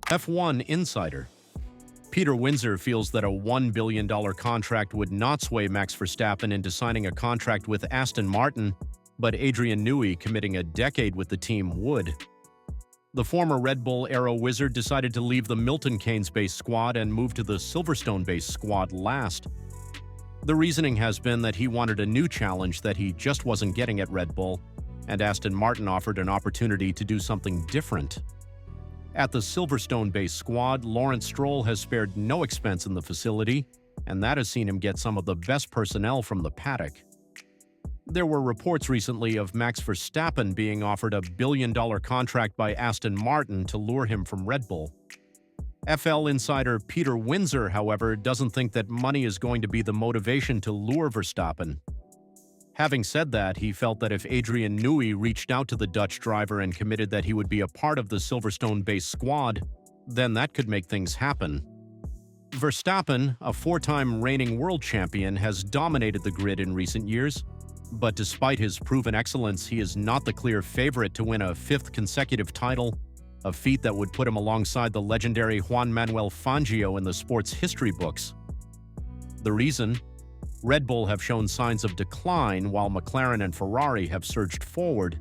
F1 insider Peter Windsor feels that a $1 billion contract would not sway Max Verstappen into signing a contract with Aston Martin, but Adrian Newey committing a decade with the team would. The former Red Bull Aero wizard decided to leave the Milton Keynes-based squad and move to the Silverstone-based squad last. The reasoning has been that he wanted a new challenge that he just wasn't getting at Red Bull, and Aston Martin offered an opportunity to do something different. At the Silverstone-based squad, Lawrence Stroll has spared no expense in the facility, and that has seen him get some of the best personnel from the paddock. There were reports recently of Max Verstappen being offered a billion-dollar contract by Aston Martin to lure him from Red Bull. FL insider Peter Windsor, however, doesn't think that money is going to be the motivation to lure Verstappen. Having said that, he felt that if Adrian Newey reached out to the Dutch driver and committed that he would be a part of the Silverstone-based squad, then that could make things happen. Verstappen, a four-time reigning world champion, has dominated the grid in recent years, but despite his proven excellence, he is not the clear favorite to win a fifth consecutive title, a feat that would put him alongside the legendary Juan Manuel Fangio in the sports history books. The reason? Red Bull have shown signs of decline while McLaren and Ferrari have surged forward,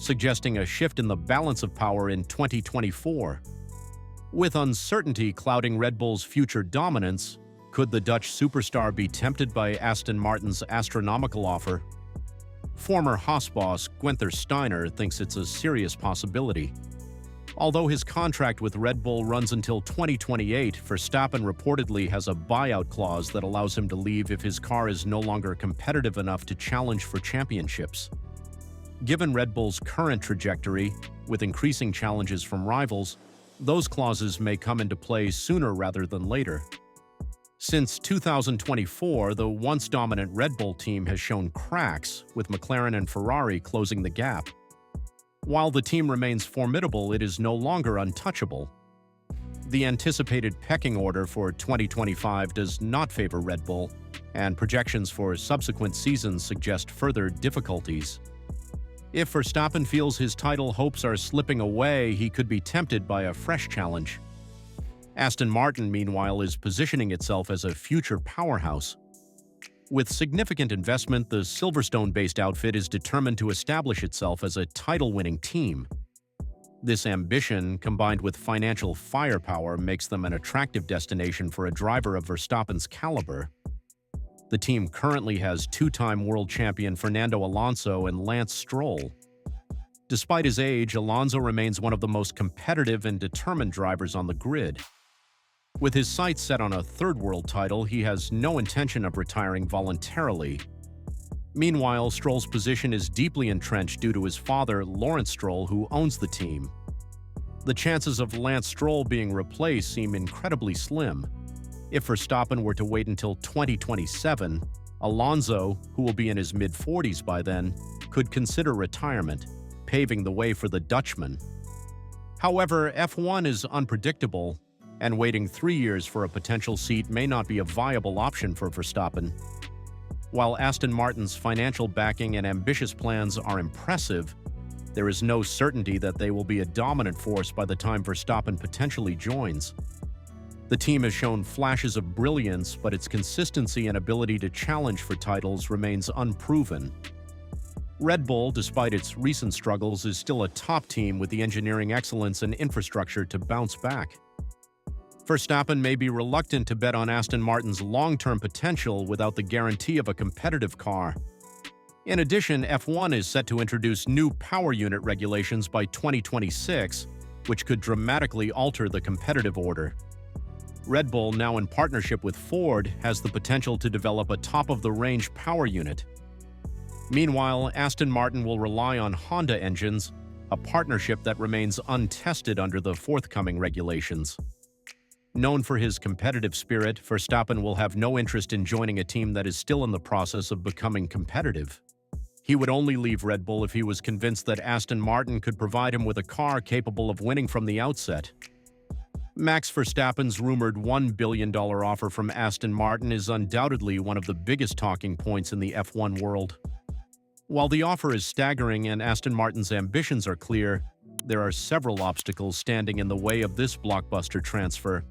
suggesting a shift in the balance of power in 2024. With uncertainty clouding Red Bull's future dominance, could the Dutch superstar be tempted by Aston Martin's astronomical offer? Former Haas boss Guenther Steiner thinks it's a serious possibility. Although his contract with Red Bull runs until 2028, Verstappen reportedly has a buyout clause that allows him to leave if his car is no longer competitive enough to challenge for championships. Given Red Bull's current trajectory, with increasing challenges from rivals, those clauses may come into play sooner rather than later. Since 2024, the once dominant Red Bull team has shown cracks, with McLaren and Ferrari closing the gap. While the team remains formidable, it is no longer untouchable. The anticipated pecking order for 2025 does not favor Red Bull, and projections for subsequent seasons suggest further difficulties. If Verstappen feels his title hopes are slipping away, he could be tempted by a fresh challenge. Aston Martin, meanwhile, is positioning itself as a future powerhouse. With significant investment, the Silverstone-based outfit is determined to establish itself as a title-winning team. This ambition, combined with financial firepower, makes them an attractive destination for a driver of Verstappen's caliber. The team currently has two-time world champion Fernando Alonso and Lance Stroll. Despite his age, Alonso remains one of the most competitive and determined drivers on the grid. With his sights set on a third world title, he has no intention of retiring voluntarily. Meanwhile, Stroll's position is deeply entrenched due to his father, Lawrence Stroll, who owns the team. The chances of Lance Stroll being replaced seem incredibly slim. If Verstappen were to wait until 2027, Alonso, who will be in his mid-40s by then, could consider retirement, paving the way for the Dutchman. However, F1 is unpredictable, and waiting 3 years for a potential seat may not be a viable option for Verstappen. While Aston Martin's financial backing and ambitious plans are impressive, there is no certainty that they will be a dominant force by the time Verstappen potentially joins. The team has shown flashes of brilliance, but its consistency and ability to challenge for titles remains unproven. Red Bull, despite its recent struggles, is still a top team with the engineering excellence and infrastructure to bounce back. Verstappen may be reluctant to bet on Aston Martin's long-term potential without the guarantee of a competitive car. In addition, F1 is set to introduce new power unit regulations by 2026, which could dramatically alter the competitive order. Red Bull, now in partnership with Ford, has the potential to develop a top-of-the-range power unit. Meanwhile, Aston Martin will rely on Honda engines, a partnership that remains untested under the forthcoming regulations. Known for his competitive spirit, Verstappen will have no interest in joining a team that is still in the process of becoming competitive. He would only leave Red Bull if he was convinced that Aston Martin could provide him with a car capable of winning from the outset. Max Verstappen's rumored $1 billion offer from Aston Martin is undoubtedly one of the biggest talking points in the F1 world. While the offer is staggering and Aston Martin's ambitions are clear, there are several obstacles standing in the way of this blockbuster transfer.